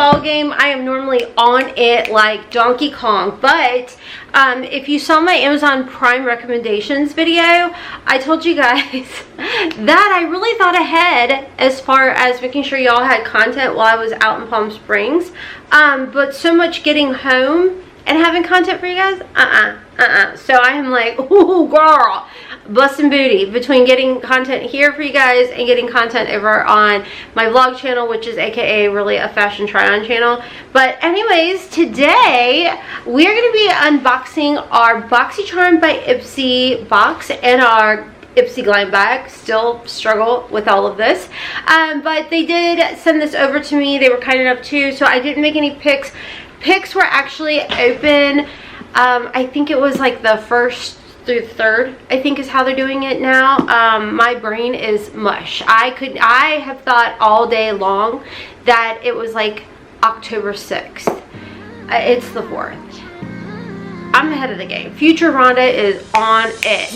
yall game. I am normally on it like Donkey Kong, but if you saw my Amazon Prime recommendations video, I told you guys that I really thought ahead as far as making sure y'all had content while I was out in Palm Springs, but so much getting home and having content for you guys, so I am like, ooh girl, busting booty between getting content here for you guys and getting content over on my vlog channel, which is aka really a fashion try-on channel. But anyways, today we are going to be unboxing our Boxycharm by Ipsy box and our Ipsy Glambag. Still struggle with all of this, but they did send this over to me. They were kind enough to, so I didn't make any pics. Pics were actually open, I think it was like the 1st through 3rd, I think is how they're doing it now. My brain is mush. I have thought all day long that it was like October 6th. It's the 4th. I'm ahead of the game. Future Rhonda is on it.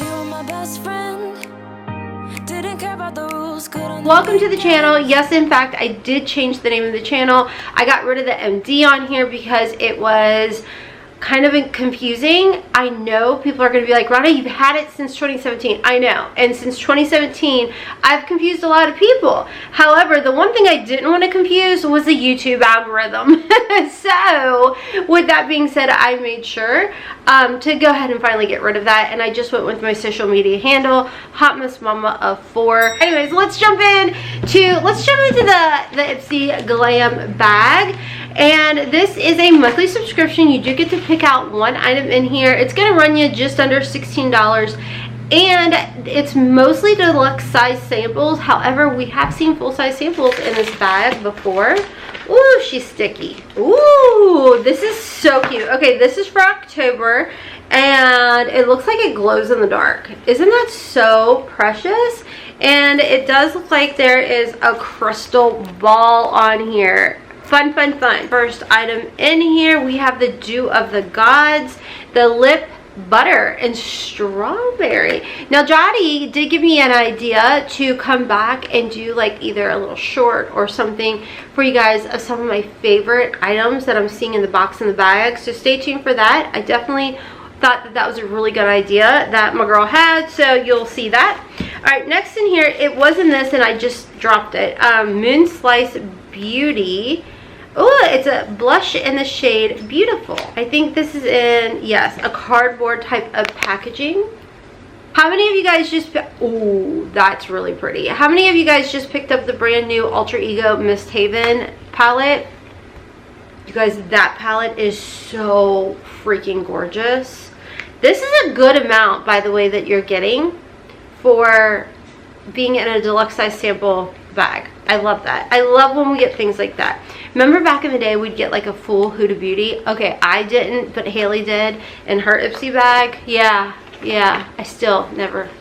Welcome to the channel. Yes, in fact, I did change the name of the channel. I got rid of the MD on here because it was kind of confusing. I know people are going to be like, Rhonda, you've had it since 2017. I know. And since 2017, I've confused a lot of people. However, the one thing I didn't want to confuse was the YouTube algorithm. So, with that being said, I made sure to go ahead and finally get rid of that. And I just went with my social media handle, hotmessmommabusiness. Anyways, let's jump into the Ipsy Glam bag. And this is a monthly subscription. You do get to pick out one item in here. It's going to run you just under $16. And it's mostly deluxe size samples. However, we have seen full size samples in this bag before. Ooh, she's sticky. Ooh, this is so cute. Okay, this is for October. And it looks like it glows in the dark. Isn't that so precious? And it does look like there is a crystal ball on here. Fun, fun, fun. First item in here, we have the Dew of the Gods, the lip butter and strawberry. Now Jody did give me an idea to come back and do like either a little short or something for you guys of some of my favorite items that I'm seeing in the box and the bag. So stay tuned for that. I definitely thought that that was a really good idea that my girl had, so you'll see that. All right, next in here, it was in this and I just dropped it. Moon Slice Beauty. Oh, it's a blush in the shade Beautiful. I think this is in, yes, a cardboard type of packaging. How many of you guys just, oh, that's really pretty. How many of you guys just picked up the brand new Alter Ego Mist Haven palette? You guys, that palette is so freaking gorgeous. This is a good amount, by the way, that you're getting for being in a deluxe size sample bag. I love that. I love when we get things like that. Remember back in the day we'd get like a full Huda Beauty? Okay, I didn't, but Haley did in her Ipsy bag. Yeah, I still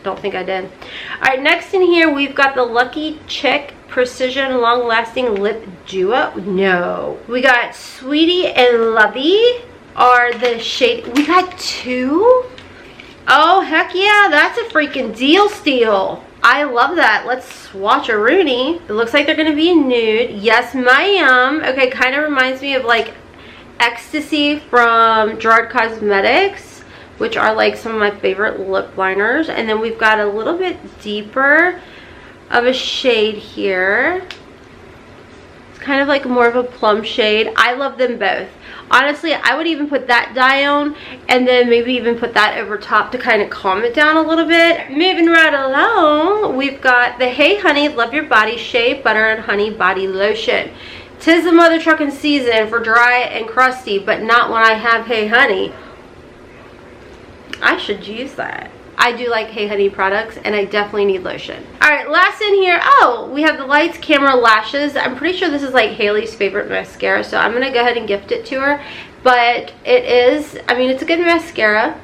don't think I did. Alright, next in here we've got the Lucky Chick Precision Long Lasting Lip Duo. No. We got Sweetie and Lovey are the shade. We got two? Oh, heck yeah, that's a freaking deal steal. I love that. Let's swatch a Rooney. It looks like they're going to be nude. Yes, ma'am. Okay, kind of reminds me of like Ecstasy from Gerard Cosmetics, which are like some of my favorite lip liners. And then we've got a little bit deeper of a shade here. It's kind of like more of a plum shade. I love them both. Honestly, I would even put that down and then maybe even put that over top to kind of calm it down a little bit. Moving right along, we've got the Hey Honey Love Your Body Shea Butter and Honey Body Lotion. 'Tis the mother trucking season for dry and crusty, but not when I have Hey Honey. I should use that. I do like Hey Honey products and I definitely need lotion. Alright, last in here, oh, we have the Lights Camera Lashes. I'm pretty sure this is like Haley's favorite mascara, so I'm going to go ahead and gift it to her. But it is, I mean, it's a good mascara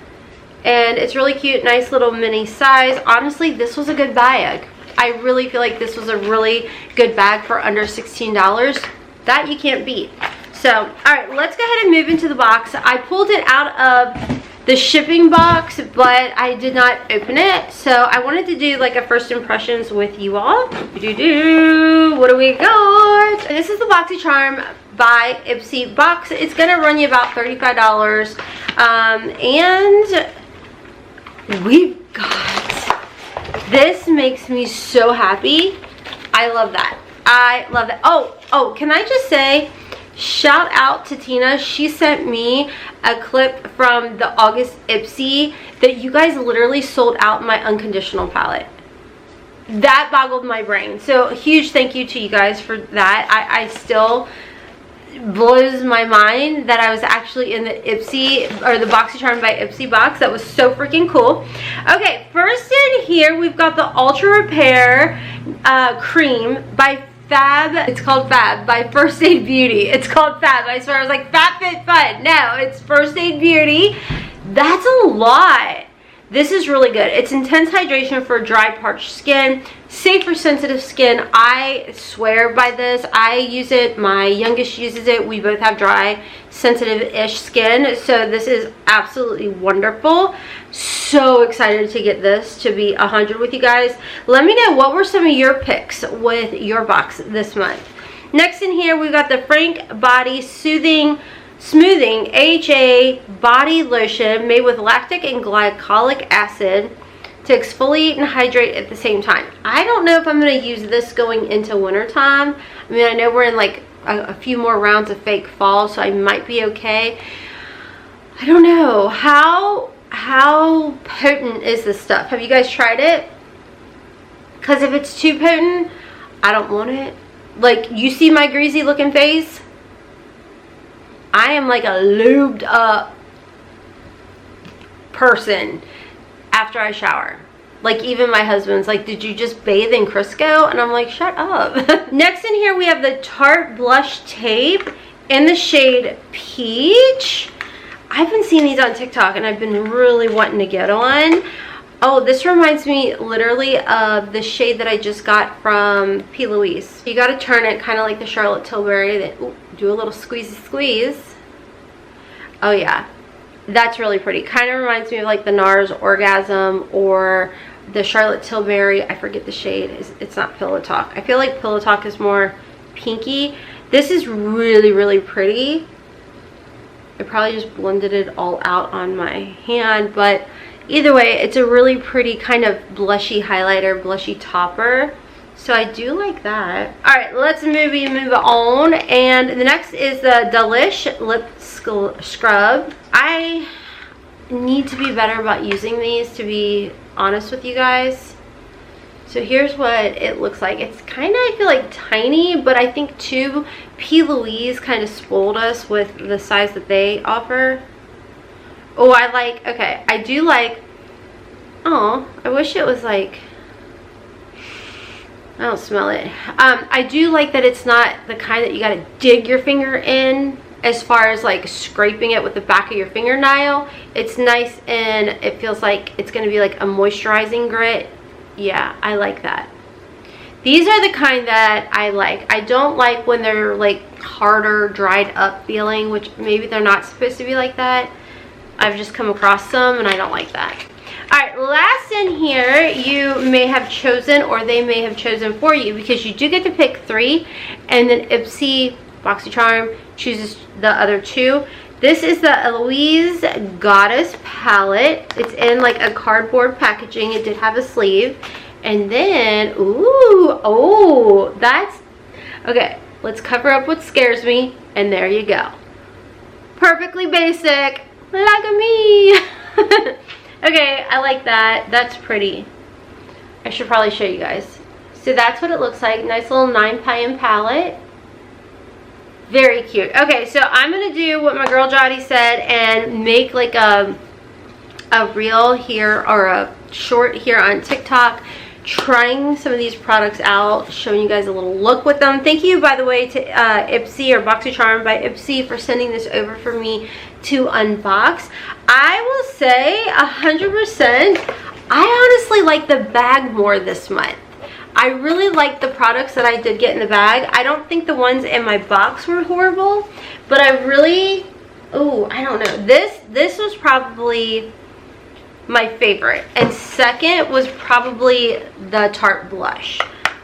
and it's really cute, nice little mini size. Honestly, this was a good bag. I really feel like this was a really good bag for under $16. That you can't beat. So, alright, let's go ahead and move into the box. I pulled it out of the shipping box, but I did not open it. So I wanted to do like a first impressions with you all. What do we got? This is the Boxycharm by Ipsy box. It's gonna run you about $35. And we've got, this makes me so happy. I love that. I love that. Oh, can I just say, shout out to Tina. She sent me a clip from the August Ipsy that you guys literally sold out my unconditional palette. That boggled my brain. So huge thank you to you guys for that. I still blows my mind that I was actually in the Ipsy, or the Boxycharm by Ipsy box. That was so freaking cool. Okay, first in here we've got the Ultra Repair cream by Fab. It's called Fab by First Aid Beauty. It's called Fab. I swear I was like Fat Fit Fun. No, it's First Aid Beauty. That's a lot. This is really good. It's intense hydration for dry, parched skin, safe for sensitive skin. I swear by this. I use it. My youngest uses it. We both have dry, sensitive-ish skin. So this is absolutely wonderful. So excited to get this to be 100 with you guys. Let me know what were some of your picks with your box this month. Next in here, we've got the Frank Body Smoothing AHA Body Lotion made with lactic and glycolic acid to exfoliate and hydrate at the same time. I don't know if I'm going to use this going into winter time. I mean, I know we're in like a few more rounds of fake fall, so I might be okay. I don't know. How potent is this stuff? Have you guys tried it? Because if it's too potent, I don't want it. Like, you see my greasy looking face? I am like a lubed up person after I shower. Like, even my husband's like, did you just bathe in Crisco? And I'm like, shut up. Next in here we have the Tarte Blush Tape in the shade Peach. I've been seeing these on TikTok and I've been really wanting to get on. Oh, this reminds me literally of the shade that I just got from P. Louise. You gotta turn it kind of like the Charlotte Tilbury. Then do a little squeeze. Oh yeah, that's really pretty. Kind of reminds me of like the NARS Orgasm or the Charlotte Tilbury. I forget the shade. It's not Pillow Talk. I feel like Pillow Talk is more pinky. This is really, really pretty. I probably just blended it all out on my hand, but either way, it's a really pretty kind of blushy highlighter, blushy topper. So I do like that. All right, let's move on. And the next is the Delish Lip Scrub. I need to be better about using these, to be honest with you guys. So here's what it looks like. It's kind of, I feel like, tiny, but I think too, P. Louise kind of spoiled us with the size that they offer. Oh, I like, okay, I do like, oh, I wish it was like, I don't smell it. I do like that it's not the kind that you gotta dig your finger in as far as like scraping it with the back of your fingernail. It's nice and it feels like it's gonna be like a moisturizing grit. Yeah, I like that. These are the kind that I like. I don't like when they're like harder, dried up feeling, which maybe they're not supposed to be like that. I've just come across some and I don't like that. All right, last in here, you may have chosen, or they may have chosen for you, because you do get to pick 3, and then Ipsy Boxycharm chooses the other 2. This is the Eloise Goddess palette. It's in like a cardboard packaging. It did have a sleeve. And then, ooh, oh, that's, okay, let's cover up what scares me, and there you go. Perfectly basic, like me. Okay, I like that. That's pretty. I should probably show you guys. So that's what it looks like. Nice little 9 palette. Very cute. Okay, so I'm going to do what my girl Jody said and make like a reel here, or a short here on TikTok, trying some of these products out, showing you guys a little look with them. Thank you, by the way, to Ipsy, or Boxycharm by Ipsy, for sending this over for me to unbox. I will say 100%, I honestly like the bag more this month. I really like the products that I did get in the bag. I don't think the ones in my box were horrible, but I really Oh, I don't know. This was probably my favorite. And second was probably the Tarte Blush.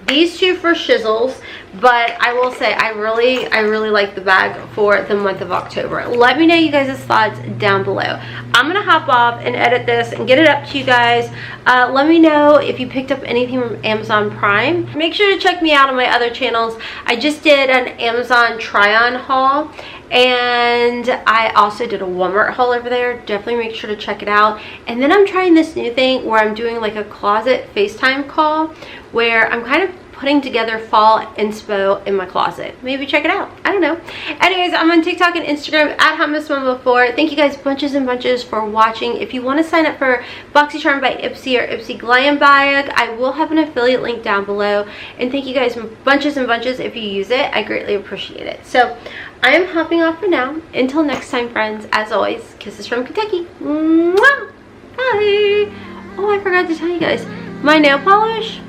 These two for shizzles, but I will say I really like the bag for the month of October. Let me know you guys' thoughts down below. I'm gonna hop off and edit this and get it up to you guys. Let me know if you picked up anything from Amazon Prime. Make sure to check me out on my other channels. I just did an Amazon try-on haul, and I also did a Walmart haul over there. Definitely make sure to check it out. And then I'm trying this new thing where I'm doing like a closet FaceTime call where I'm kind of putting together fall inspo in my closet. Maybe check it out. I don't know. Anyways, I'm on TikTok and Instagram at hotmessmomma4. Thank you guys bunches and bunches for watching. If you want to sign up for Boxycharm by Ipsy or Ipsy Glambag, I will have an affiliate link down below. And thank you guys bunches and bunches if you use it. I greatly appreciate it. So I am hopping off for now. Until next time, friends, as always, kisses from Kentucky. Mwah! Bye. Oh, I forgot to tell you guys, my nail polish,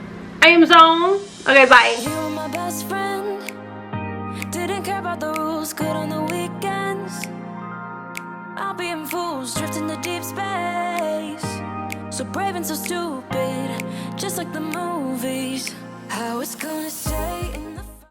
Amazon. Okay, bye. You were my best friend. Didn't care about the rules, good on the weekends. I'll be in fools, drifting to deep space. So brave and so stupid, just like the movies. How it's gonna